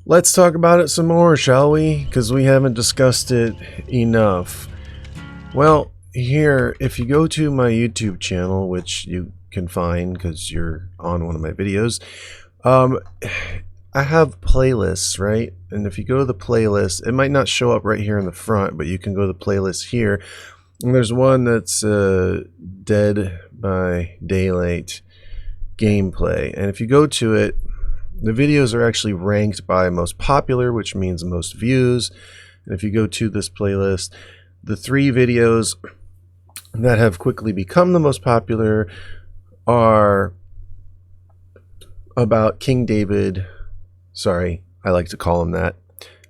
Let's talk about it some more, shall we? Because we haven't discussed it enough. Well, here, if you go to my YouTube channel, which you can find because you're on one of my videos, I have playlists, right? And if you go to the playlist, it might not show up right here in the front, but you can go to the playlist here. And there's one that's Dead by Daylight gameplay. And if you go to it, the videos are actually ranked by most popular, which means most views. And if you go to this playlist, the 3 videos that have quickly become the most popular are about King David. Sorry, I like to call him that.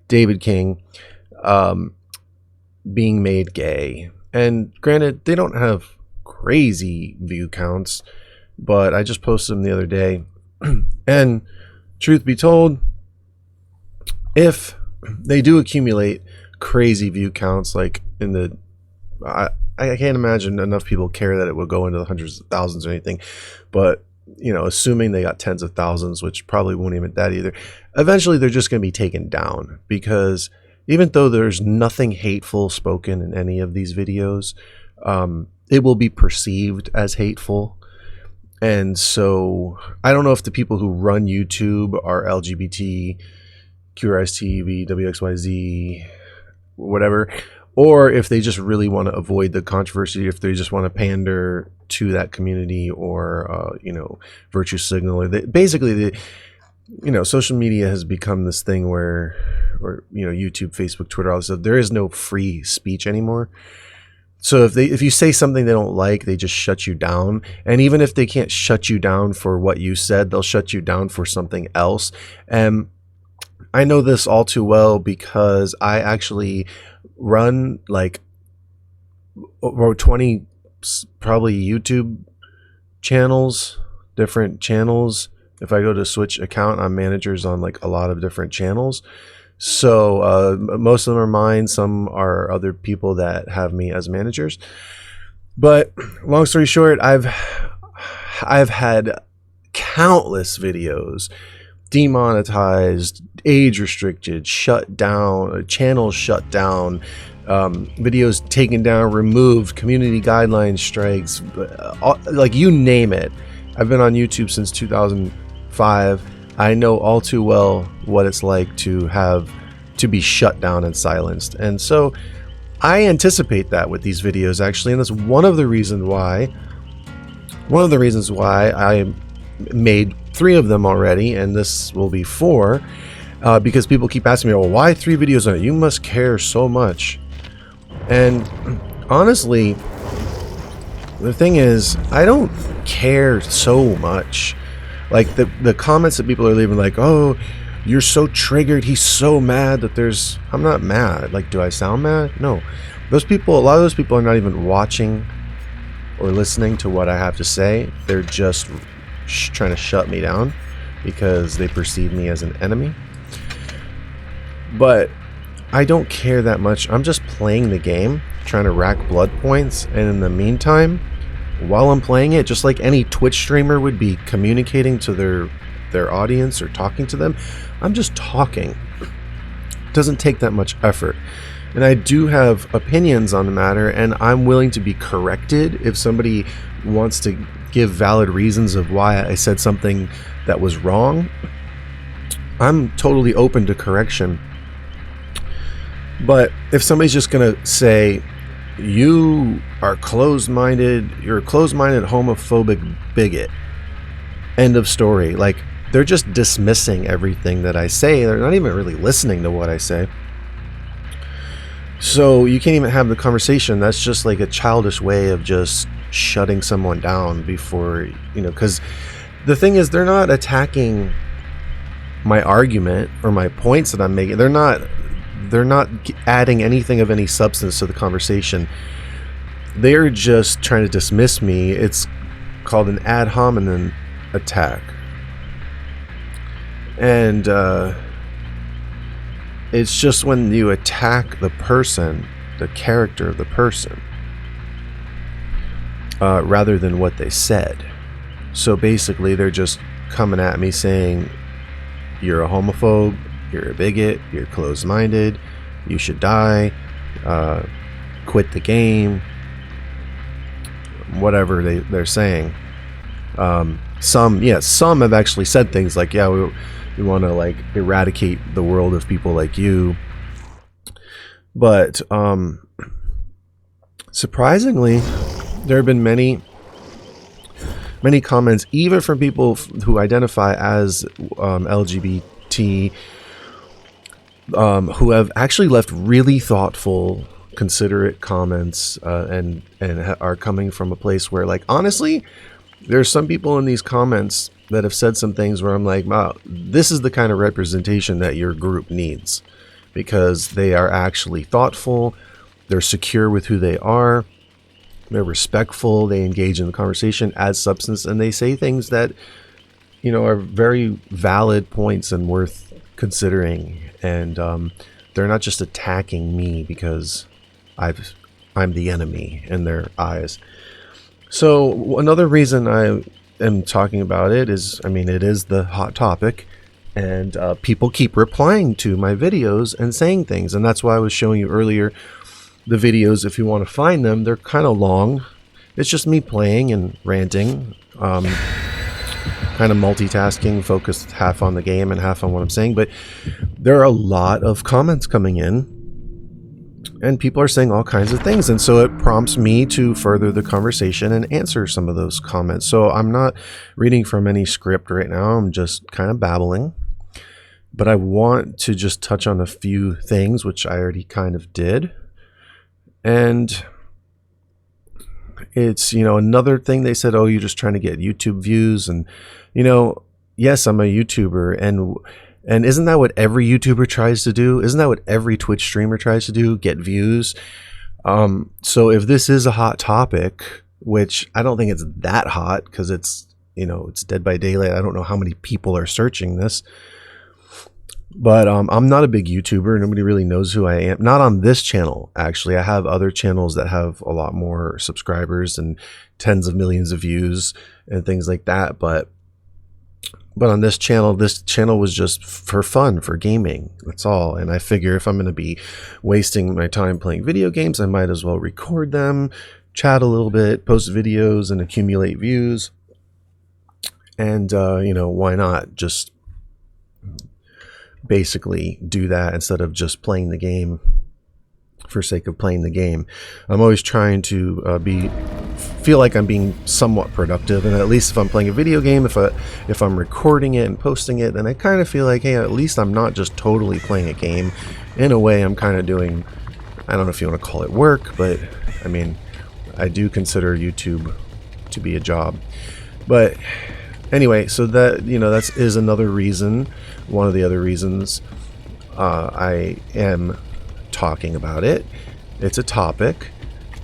David King being made gay. And granted, they don't have crazy view counts, but I just posted them the other day. And truth be told, if they do accumulate crazy view counts, like in the, I can't imagine enough people care that it would go into the hundreds of thousands or anything, but you know, assuming they got tens of thousands, which probably won't even that either, eventually they're just going to be taken down, because even though there's nothing hateful spoken in any of these videos, it will be perceived as hateful. And so I don't know if the people who run YouTube are LGBT, QRSTV, WXYZ, whatever, or if they just really want to avoid the controversy, if they just want to pander to that community, or you know, virtue signal, or basically social media has become this thing where, or you know, YouTube, Facebook, Twitter, all this stuff, there is no free speech anymore. So if you say something they don't like, they just shut you down. And even if they can't shut you down for what you said, they'll shut you down for something else. And I know this all too well because I actually run like over 20 probably YouTube channels, different channels. If I go to switch account, I'm managers on like a lot of different channels. So most of them are mine. Some are other people that have me as managers. But long story short, I've had countless videos demonetized, age restricted, shut down, channels shut down, videos taken down, removed, community guidelines strikes, like you name it. I've been on YouTube since 2005. I know all too well what it's like to be shut down and silenced. And so I anticipate that with these videos, actually, and that's one of the reasons why I made 3 of them already, and this will be 4, because people keep asking me, well, why 3 videos on it? You must care so much. And honestly, the thing is, I don't care so much. Like the comments that people are leaving, like, oh, you're so triggered, he's so mad that there's, I'm not mad. Like, do I sound mad? No. Those people, a lot of those people are not even watching or listening to what I have to say. They're just trying to shut me down because they perceive me as an enemy. But I don't care that much. I'm just playing the game, trying to rack blood points, and in the meantime, while I'm playing it, just like any Twitch streamer would be communicating to their audience or talking to them, I'm just talking. It doesn't take that much effort. And I do have opinions on the matter, and I'm willing to be corrected if somebody wants to give valid reasons of why I said something that was wrong. I'm totally open to correction. But if somebody's just gonna say, you are closed-minded, you're a closed-minded homophobic bigot, end of story, like, they're just dismissing everything that I say. They're not even really listening to what I say. So you can't even have the conversation. That's just like a childish way of just shutting someone down before, you know, because the thing is, they're not attacking my argument or my points that I'm making. They're not adding anything of any substance to the conversation. They're just trying to dismiss me. It's called an ad hominem attack. And it's just when you attack the person, the character of the person, rather than what they said. So basically, they're just coming at me saying, you're a homophobe, you're a bigot, you're closed-minded, you should die, quit the game, whatever they're saying. Some have actually said things like, yeah, we want to like eradicate the world of people like you. But surprisingly, there have been many comments, even from people who identify as LGBT, who have actually left really thoughtful, considerate comments, and are coming from a place where, like, honestly, there's some people in these comments that have said some things where I'm like, wow, this is the kind of representation that your group needs, because they are actually thoughtful, they're secure with who they are, they're respectful, they engage in the conversation, add substance, and they say things that, you know, are very valid points and worth considering. And they're not just attacking me because I'm the enemy in their eyes. So another reason I am talking about it is, I mean, it is the hot topic, and people keep replying to my videos and saying things. And that's why I was showing you earlier the videos. If you want to find them, they're kind of long. It's just me playing and ranting, kind of multitasking, focused half on the game and half on what I'm saying. But there are a lot of comments coming in, and people are saying all kinds of things, and so it prompts me to further the conversation and answer some of those comments. So I'm not reading from any script right now, I'm just kind of babbling. But I want to just touch on a few things, which I already kind of did. And it's, you know, another thing they said, oh, you're just trying to get YouTube views. And, you know, yes, I'm a YouTuber, and isn't that what every YouTuber tries to do? Isn't that what every Twitch streamer tries to do? Get views. So if this is a hot topic, which I don't think it's that hot because it's, you know, it's Dead by Daylight. I don't know how many people are searching this. But I'm not a big YouTuber. Nobody really knows who I am. Not on this channel, actually. I have other channels that have a lot more subscribers and tens of millions of views and things like that. But on this channel was just for fun, for gaming. That's all. And I figure if I'm going to be wasting my time playing video games, I might as well record them, chat a little bit, post videos, and accumulate views. And, you know, why not just basically do that instead of just playing the game for sake of playing the game. I'm always trying to feel like I'm being somewhat productive, and at least if I'm playing a video game, if I'm recording it and posting it, then I kind of feel like, hey, at least I'm not just totally playing a game. In a way, I'm kind of doing, I don't know if you want to call it work, but I mean, I do consider YouTube to be a job. But anyway, so that, you know, that is another reason, one of the other reasons I am talking about it. It's a topic,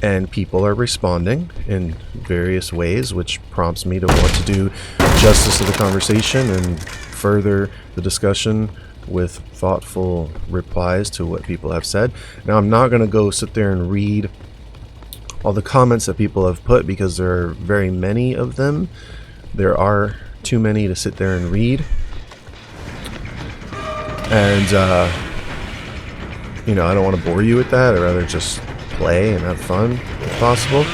and people are responding in various ways, which prompts me to want to do justice to the conversation and further the discussion with thoughtful replies to what people have said. Now, I'm not going to go sit there and read all the comments that people have put, because there are very many of them. There are too many to sit there and read. And, you know, I don't want to bore you with that. I'd rather just play and have fun if possible.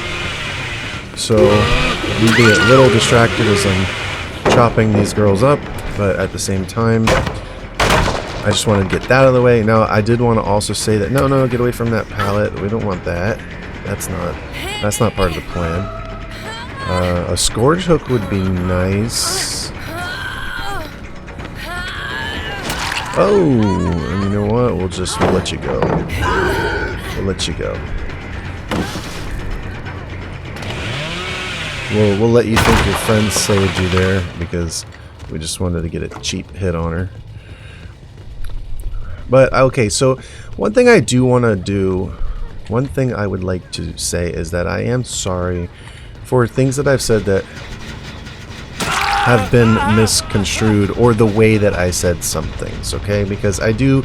So, we get a little distracted as I'm chopping these girls up, but at the same time, I just wanted to get that out of the way. Now, I did want to also say that, no, get away from that pallet. We don't want that. That's not part of the plan. A scourge hook would be nice. Oh, and you know what? We'll let you go. We'll let you go. We'll let you think your friend saved you there, because we just wanted to get a cheap hit on her. But okay, so one thing I do want to do, one thing I would like to say is that I am sorry for things that I've said that have been misconstrued, or the way that I said some things, okay? Because I do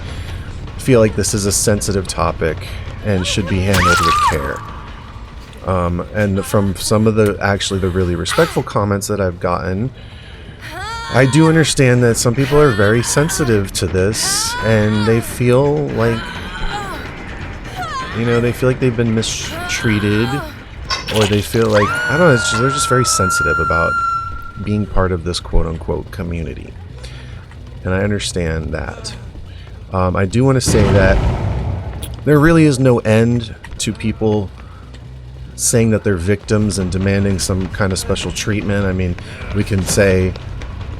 feel like this is a sensitive topic and should be handled with care. And from some of the really respectful comments that I've gotten, I do understand that some people are very sensitive to this, and they feel like, they feel like they've been mistreated, or they feel like, I don't know, they're just very sensitive about being part of this quote-unquote community. And I understand that. I do want to say that there really is no end to people saying that they're victims and demanding some kind of special treatment. I mean, we can say,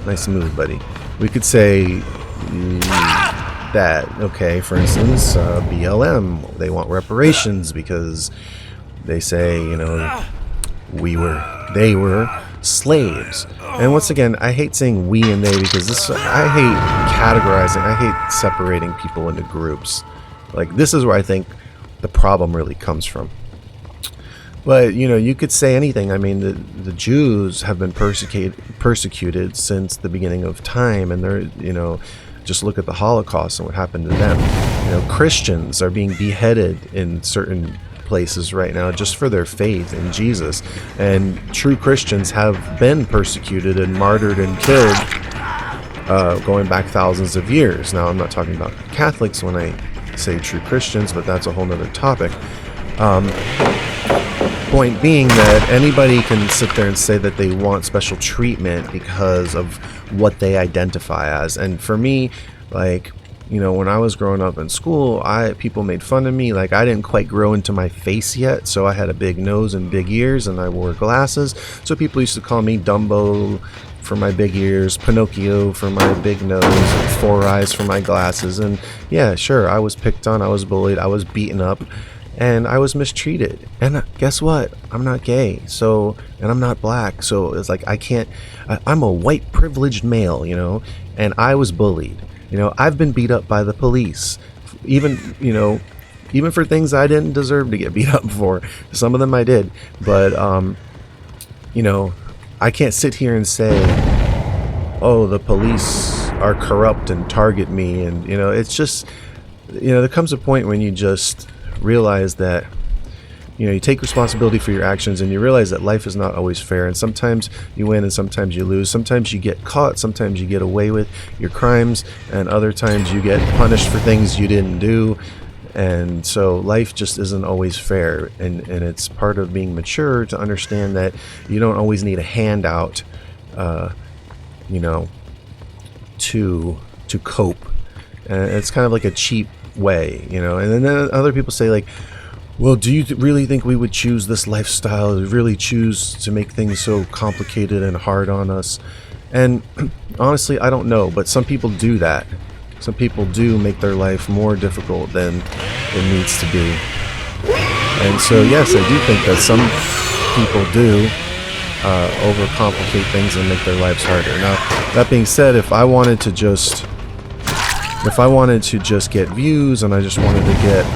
nice move, buddy. We could say that, okay, for instance, BLM, they want reparations because they say, they were slaves. And once again, I hate saying we and they because I hate categorizing, I hate separating people into groups. Like, this is where I think the problem really comes from. But, you could say anything. I mean, the Jews have been persecuted since the beginning of time, and they're, just look at the Holocaust and what happened to them. Christians are being beheaded in certain places right now just for their faith in Jesus, and true Christians have been persecuted and martyred and killed going back thousands of years. Now, I'm not talking about Catholics when I say true Christians, but that's a whole nother topic. Point being that anybody can sit there and say that they want special treatment because of what they identify as. And for me, like, when I was growing up in school, people made fun of me. Like, I didn't quite grow into my face yet, so I had a big nose and big ears, and I wore glasses. So people used to call me Dumbo for my big ears, Pinocchio for my big nose, and Four Eyes for my glasses. And yeah, sure, I was picked on, I was bullied, I was beaten up, and I was mistreated. And guess what? I'm not gay, and I'm not black, so it's like I'm a white privileged male, and I was bullied. I've been beat up by the police, even for things I didn't deserve to get beat up for. Some of them I did, but I can't sit here and say, oh, the police are corrupt and target me. And it's just, there comes a point when you just realize that you take responsibility for your actions, and you realize that life is not always fair, and sometimes you win and sometimes you lose. Sometimes you get caught, sometimes you get away with your crimes, and other times you get punished for things you didn't do. And so life just isn't always fair, and it's part of being mature to understand that you don't always need a handout to cope. It's kind of like a cheap way, and then other people say, like, well, do you really think we would choose this lifestyle, really choose to make things so complicated and hard on us? And honestly, I don't know, but some people do that. Some people do make their life more difficult than it needs to be. And so, yes, I do think that some people do overcomplicate things and make their lives harder. Now, that being said, if I wanted to just get views and I just wanted to get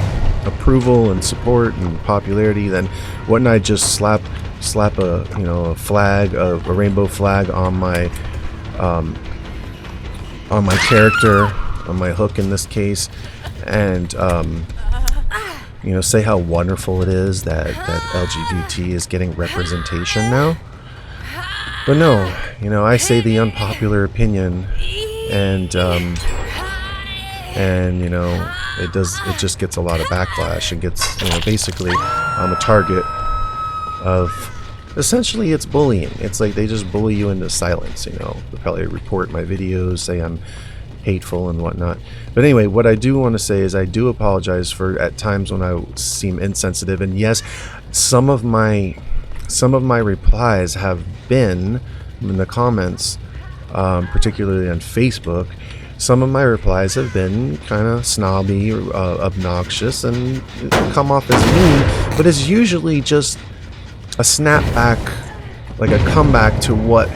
approval and support and popularity, then wouldn't I just slap a flag, a rainbow flag on my character, on my hook in this case, and say how wonderful it is that LGBT is getting representation now? But no, I say the unpopular opinion, and it just gets a lot of backlash. It gets, basically I'm a target of, essentially, it's bullying. It's like they just bully you into silence. They'll probably report my videos, say I'm hateful and whatnot. But anyway, what I do want to say is I do apologize for at times when I seem insensitive. And yes, some of my replies have been in the comments, particularly on Facebook. Some of my replies have been kind of snobby or obnoxious and come off as mean, but it's usually just a snapback, like a comeback to what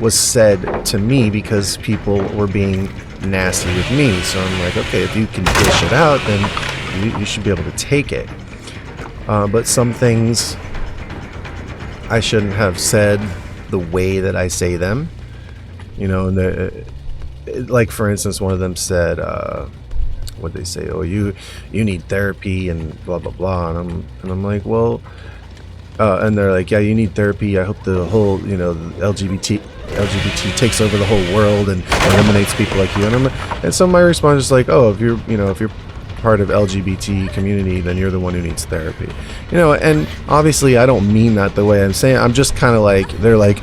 was said to me because people were being nasty with me. So I'm like, okay, if you can dish it out, then you should be able to take it. But some things I shouldn't have said the way that I say them, and like, for instance, one of them said, what'd they say? Oh, you need therapy and blah blah blah. And I'm like, well, and they're like, yeah, you need therapy. I hope the whole, you know, LGBT takes over the whole world and eliminates people like you. And so my response is like, oh, if you're, you know, if you're part of LGBT community, then you're the one who needs therapy, you know. And obviously I don't mean that the way I'm saying. I'm just kind of like, they're like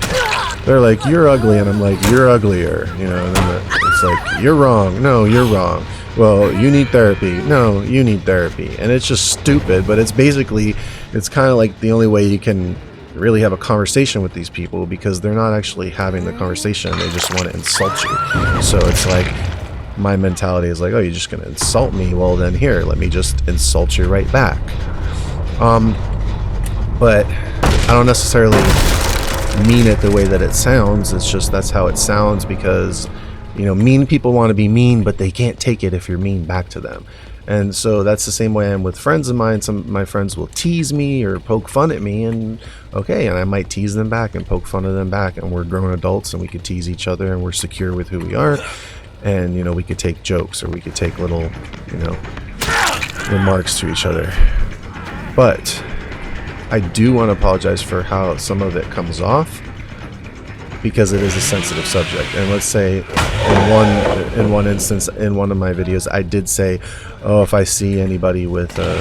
you're ugly, and I'm like, you're uglier, you know. And then it's like, you're wrong. No, you're wrong. Well, you need therapy. No, you need therapy. And it's just stupid, but it's basically, it's kind of like the only way you can really have a conversation with these people, because they're not actually having the conversation. They just want to insult you. So it's like, my mentality is like, oh, you're just going to insult me? Well, then here, let me just insult you right back. But I don't necessarily mean it the way that it sounds. It's just, that's how it sounds, because, you know, mean people want to be mean, but they can't take it if you're mean back to them. And so that's the same way I am with friends of mine. Some of my friends will tease me or poke fun at me, and okay, and I might tease them back and poke fun of them back, and we're grown adults and we could tease each other, and we're secure with who we are. And, you know, we could take jokes, or we could take little, you know, remarks to each other. But I do want to apologize for how some of it comes off, because it is a sensitive subject. And let's say in one instance in one of my videos, I did say, oh, if I see anybody with a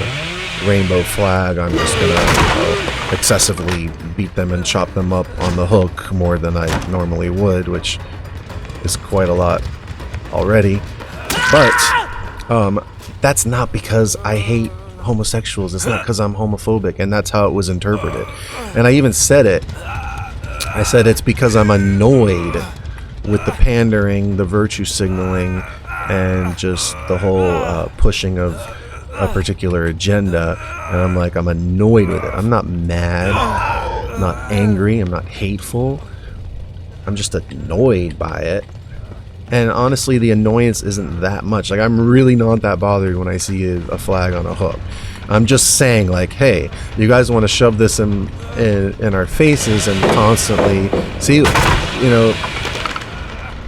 rainbow flag, I'm just gonna, you know, excessively beat them and chop them up on the hook more than I normally would, which is quite a lot already. But that's not because I hate homosexuals. It's not because I'm homophobic, and that's how it was interpreted. And I even said it. I said it's because I'm annoyed with the pandering, the virtue signaling, and just the whole pushing of a particular agenda. And I'm like, I'm annoyed with it. I'm not mad, I'm not angry, I'm not hateful. I'm just annoyed by it. And honestly, the annoyance isn't that much. Like, I'm really not that bothered when I see a flag on a hook. I'm just saying, like, hey, you guys want to shove this in our faces and constantly see, you know,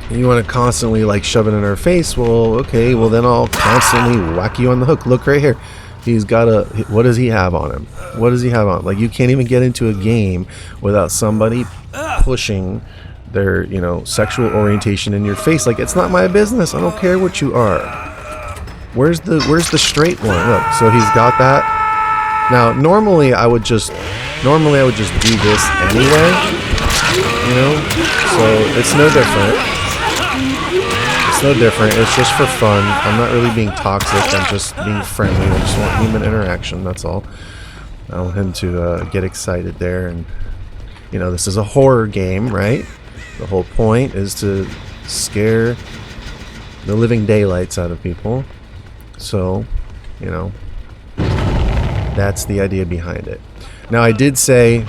you want to constantly like shove it in our face. Well, okay, well then I'll constantly whack you on the hook. Look right here. He's got a, what does he have on him? What does he have on? Like, you can't even get into a game without somebody pushing their, you know, sexual orientation in your face. Like, it's not my business. I don't care what you are. Where's the straight one? Look, so he's got that. Now, normally I would just do this anyway, you know. So it's no different. It's no different. It's just for fun. I'm not really being toxic. I'm just being friendly. I just want human interaction. That's all. I want him to get excited there, and you know, this is a horror game, right? The whole point is to scare the living daylights out of people. So, you know, that's the idea behind it. Now, I did say,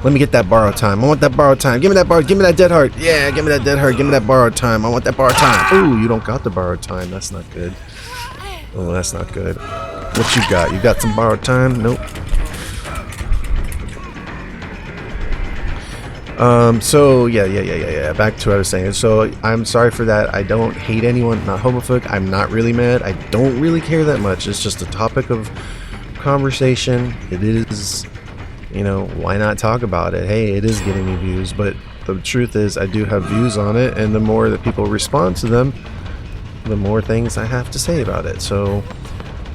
let me get that borrowed time. I want that borrowed time. Give me that borrowed. Give me that dead heart. Yeah, give me that dead heart. Give me that borrowed time. I want that borrowed time. Ooh, you don't got the borrowed time. That's not good. Oh, that's not good. What you got? You got some borrowed time? Nope. So yeah. Back to what I was saying. So I'm sorry for that. I don't hate anyone. Not homophobic. I'm not really mad. I don't really care that much. It's just a topic of conversation. It is, you know, why not talk about it? Hey, it is getting me views, but the truth is I do have views on it, and the more that people respond to them, the more things I have to say about it. So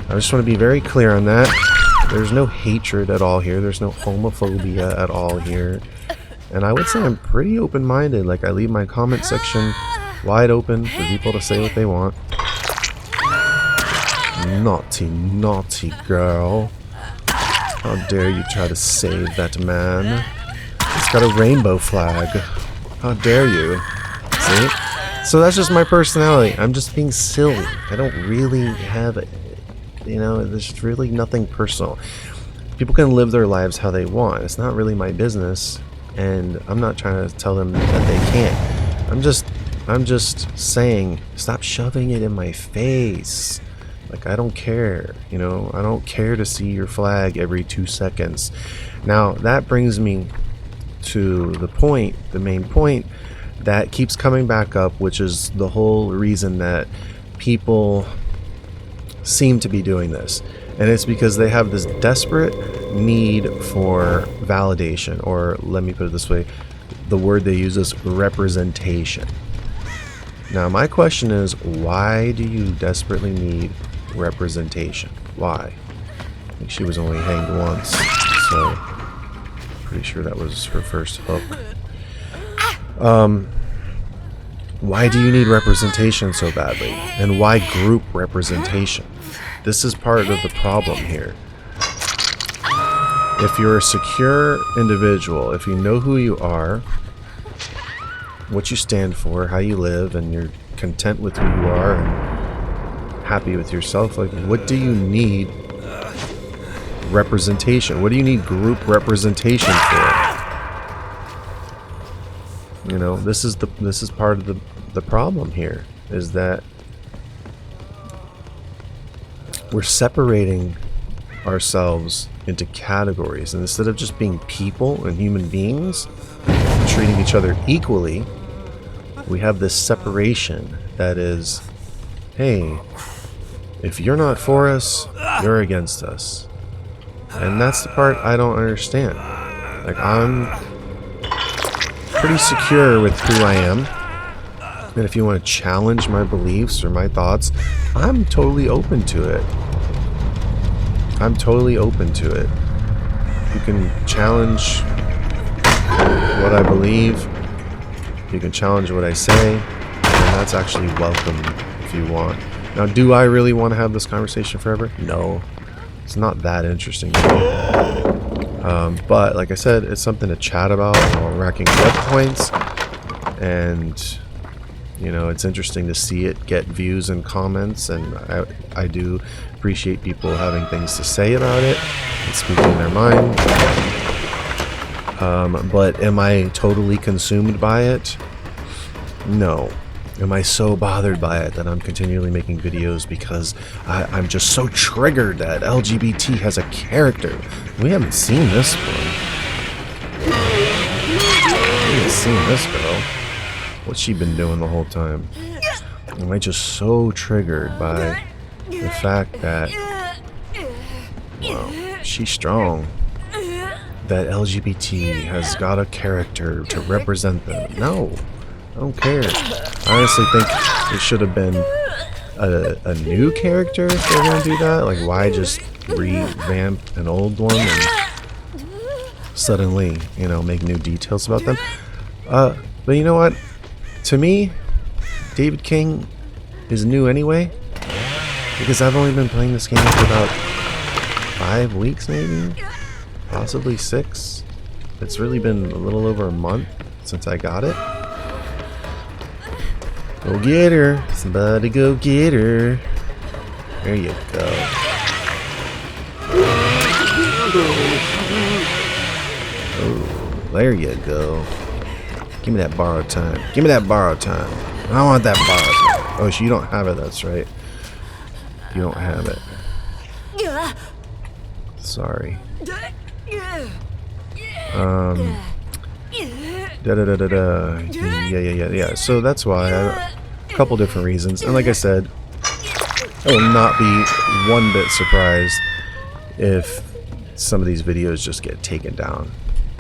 I just want to be very clear on that. There's no hatred at all here. There's no homophobia at all here. And I would say I'm pretty open-minded. Like, I leave my comment section wide open for people to say what they want. Naughty, naughty girl. How dare you try to save that man? He's got a rainbow flag. How dare you? See? So that's just my personality. I'm just being silly. I don't really have it. You know, there's really nothing personal. People can live their lives how they want. It's not really my business. And I'm not trying to tell them that they can't. I'm just saying, stop shoving it in my face. Like, I don't care, you know. I don't care to see your flag every 2 seconds. Now, that brings me to the point, the main point that keeps coming back up, which is the whole reason that people seem to be doing this. And it's because they have this desperate need for validation, or let me put it this way, the word they use is representation. Now my question is, why do you desperately need representation? Why? I think she was only hanged once, so pretty sure that was her first hook. Why do you need representation so badly? And why group representation? This is part of the problem here. If you're a secure individual, if you know who you are, what you stand for, how you live, and you're content with who you are and happy with yourself, like, what do you need representation? What do you need group representation for? You know, this is part of the problem here, is that we're separating ourselves into categories, and instead of just being people and human beings, treating each other equally, we have this separation that is, hey, if you're not for us, you're against us. And that's the part I don't understand. Like, I'm pretty secure with who I am, and if you want to challenge my beliefs or my thoughts, I'm totally open to it. I'm totally open to it. You can challenge what I believe, you can challenge what I say, and that's actually welcome if you want. Now, do I really want to have this conversation forever? No. It's not that interesting to me. But like I said, it's something to chat about while racking web points, and you know, it's interesting to see it get views and comments, and I do appreciate people having things to say about it and speaking their mind. But am I totally consumed by it? No. Am I so bothered by it that I'm continually making videos because I'm just so triggered that LGBT has a character? We haven't seen this one. We haven't seen this girl. What's she been doing the whole time? Am I just so triggered by the fact that, well, she's strong, that LGBT has got a character to represent them? No, I don't care. I honestly think it should have been a new character if they're gonna do that. Like, why just revamp an old one and suddenly, you know, make new details about them? But you know what? To me, David King is new anyway, because I've only been playing this game for about 5 weeks, maybe, possibly 6. It's really been a little over a month since I got it. Go get her. Somebody go get her. There you go. Oh, there you go. Give me that borrowed time. Give me that borrowed time. I want that borrowed time. Oh, so you don't have it, that's right. You don't have it. Sorry. Yeah. So that's why a couple different reasons. And like I said, I will not be one bit surprised if some of these videos just get taken down.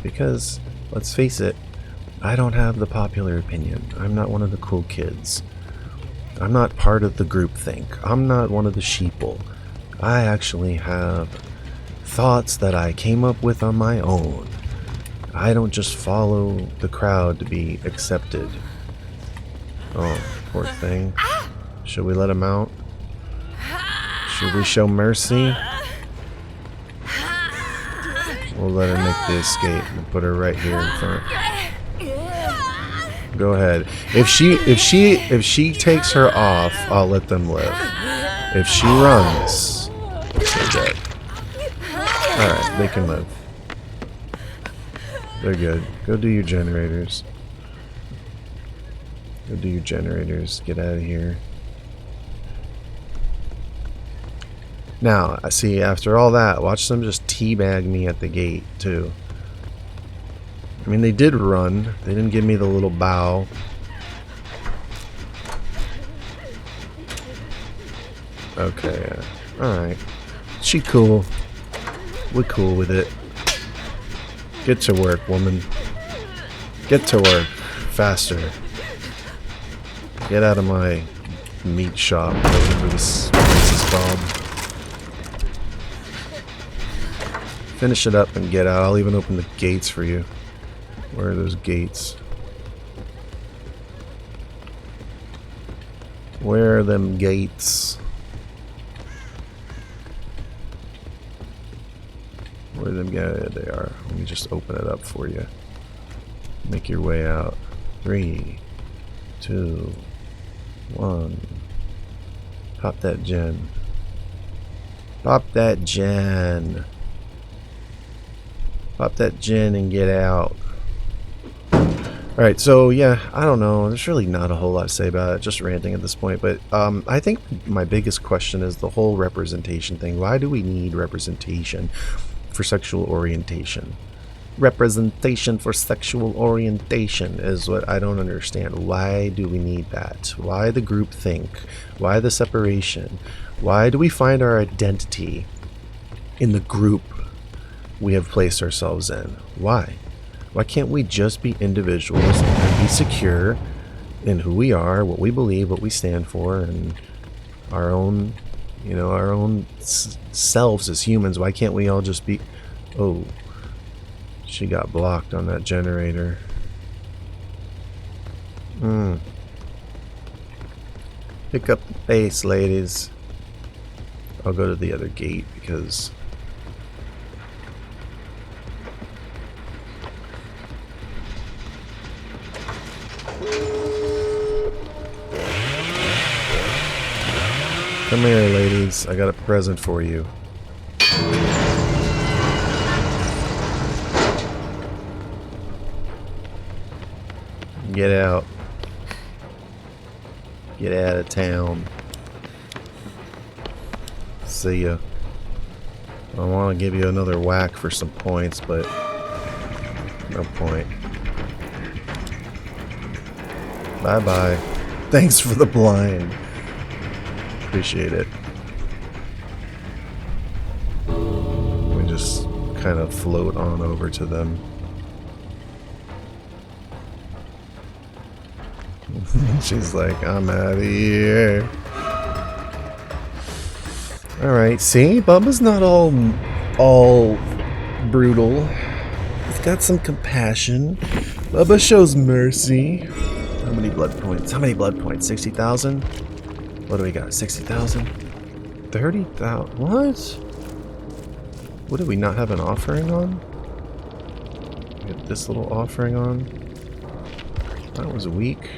Because, let's face it, I don't have the popular opinion. I'm not one of the cool kids. I'm not part of the groupthink. I'm not one of the sheeple. I actually have thoughts that I came up with on my own. I don't just follow the crowd to be accepted. Oh, poor thing. Should we let him out? Should we show mercy? We'll let her make the escape and put her right here in front. Go ahead. If she takes her off, I'll let them live. If she runs, they're dead. Alright, they can live. They're good. Go do your generators. Go do your generators. Get out of here. Now, I see, after all that, watch them just teabag me at the gate, too. I mean, they did run. They didn't give me the little bow. Okay, alright. She cool. We're cool with it. Get to work, woman. Get to work. Faster. Get out of my meat shop, whatever this is called. Finish it up and get out. I'll even open the gates for you. Where are those gates? Where are them gates? Where are them guys? There they are. Let me just open it up for you. Make your way out. 3, 2, 1. Pop that gen. Pop that gen. Pop that gen and get out. Alright, so yeah, I don't know. There's really not a whole lot to say about it. Just ranting at this point. But I think my biggest question is the whole representation thing. Why do we need representation for sexual orientation? Representation for sexual orientation is what I don't understand. Why do we need that? Why the group think? Why the separation? Why do we find our identity in the group we have placed ourselves in? Why? Why can't we just be individuals and be secure in who we are, what we believe, what we stand for, and our own, you know, our own selves as humans? Why can't we all just be... Oh, she got blocked on that generator. Pick up the pace, ladies. I'll go to the other gate because... Come here, ladies. I got a present for you. Get out. Get out of town. See ya. I want to give you another whack for some points, but no point. Bye-bye. Thanks for the blind. Appreciate it. We just kind of float on over to them. She's like, I'm out of here. Alright, see? Bubba's not all brutal. He's got some compassion. Bubba shows mercy. How many blood points? How many blood points? 60,000? What do we got? 60,000? 30,000? What? What, do we not have an offering on? We have this little offering on. That was weak.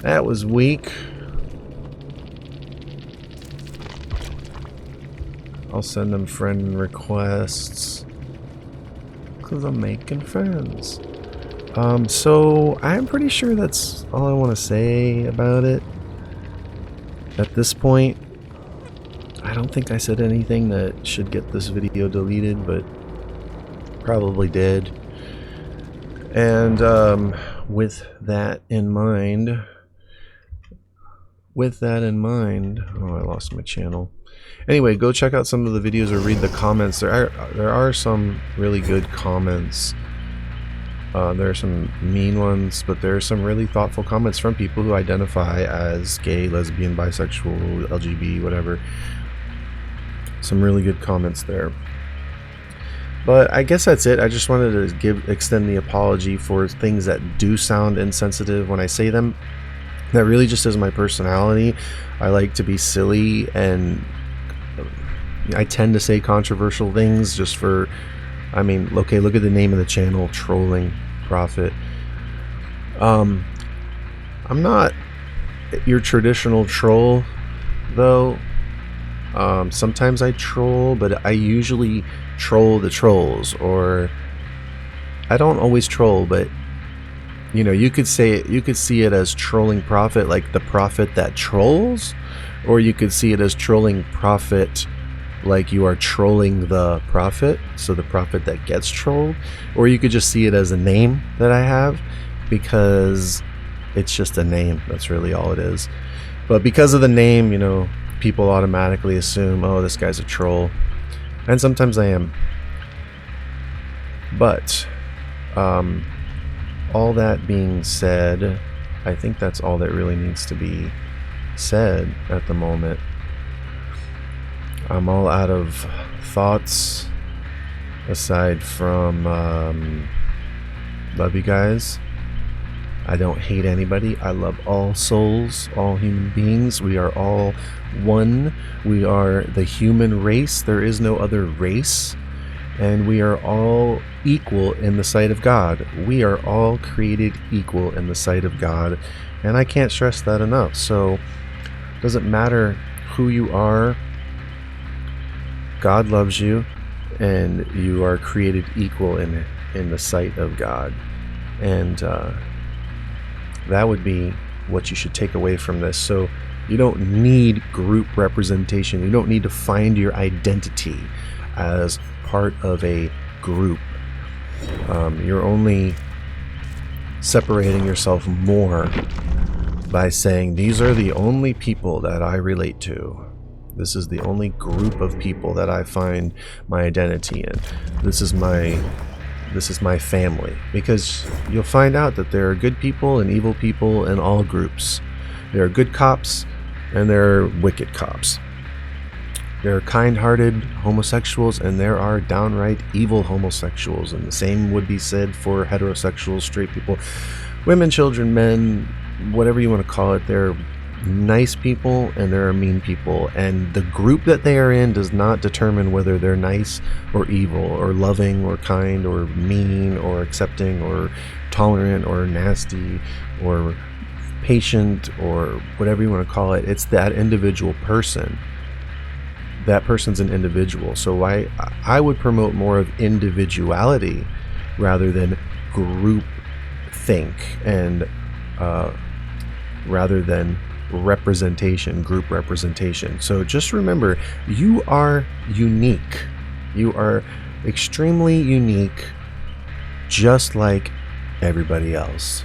That was weak. I'll send them friend requests. Because I'm making friends. So I'm pretty sure that's all I want to say about it. At this point, I don't think I said anything that should get this video deleted, but probably did. And with that in mind, oh, I lost my channel. Anyway, go check out some of the videos or read the comments. There are some really good comments. There are some mean ones, but there are some really thoughtful comments from people who identify as gay, lesbian, bisexual, LGBT, whatever. Some really good comments there. But I guess that's it. I just wanted to extend the apology for things that do sound insensitive when I say them. That really just is my personality. I like to be silly, and I tend to say controversial things just for... I mean, okay, look at the name of the channel, Trolling Prophet. I'm not your traditional troll, though. Sometimes I troll, but I usually troll the trolls, or I don't always troll, but you know, you could say it, you could see it as Trolling Prophet, like the prophet that trolls, or you could see it as Trolling Prophet, like you are trolling the prophet, so the prophet that gets trolled. Or you could just see it as a name that I have, because it's just a name. That's really all it is. But because of the name, you know, people automatically assume, oh, this guy's a troll. And sometimes I am. But all that being said, I think that's all that really needs to be said at the moment. I'm all out of thoughts aside from love you guys. I don't hate anybody. I love all souls, all human beings. We are all one. We are the human race. There is no other race. And we are all equal in the sight of God. We are all created equal in the sight of God. And I can't stress that enough. So it doesn't matter who you are. God loves you, and you are created equal in the sight of God. And that would be what you should take away from this. So you don't need group representation. You don't need to find your identity as part of a group. You're only separating yourself more by saying, these are the only people that I relate to. This is the only group of people that I find my identity in. This is my family. Because you'll find out that there are good people and evil people in all groups. There are good cops and there are wicked cops. There are kind-hearted homosexuals and there are downright evil homosexuals. And the same would be said for heterosexuals, straight people, women, children, men, whatever you want to call it. There are nice people and there are mean people. And the group that they are in does not determine whether they're nice or evil or loving or kind or mean or accepting or tolerant or nasty or patient or whatever you want to call it. It's that individual person. That person's an individual. So I would promote more of individuality rather than group think, and rather than representation, group representation. So just remember, you are unique. You are extremely unique, just like everybody else.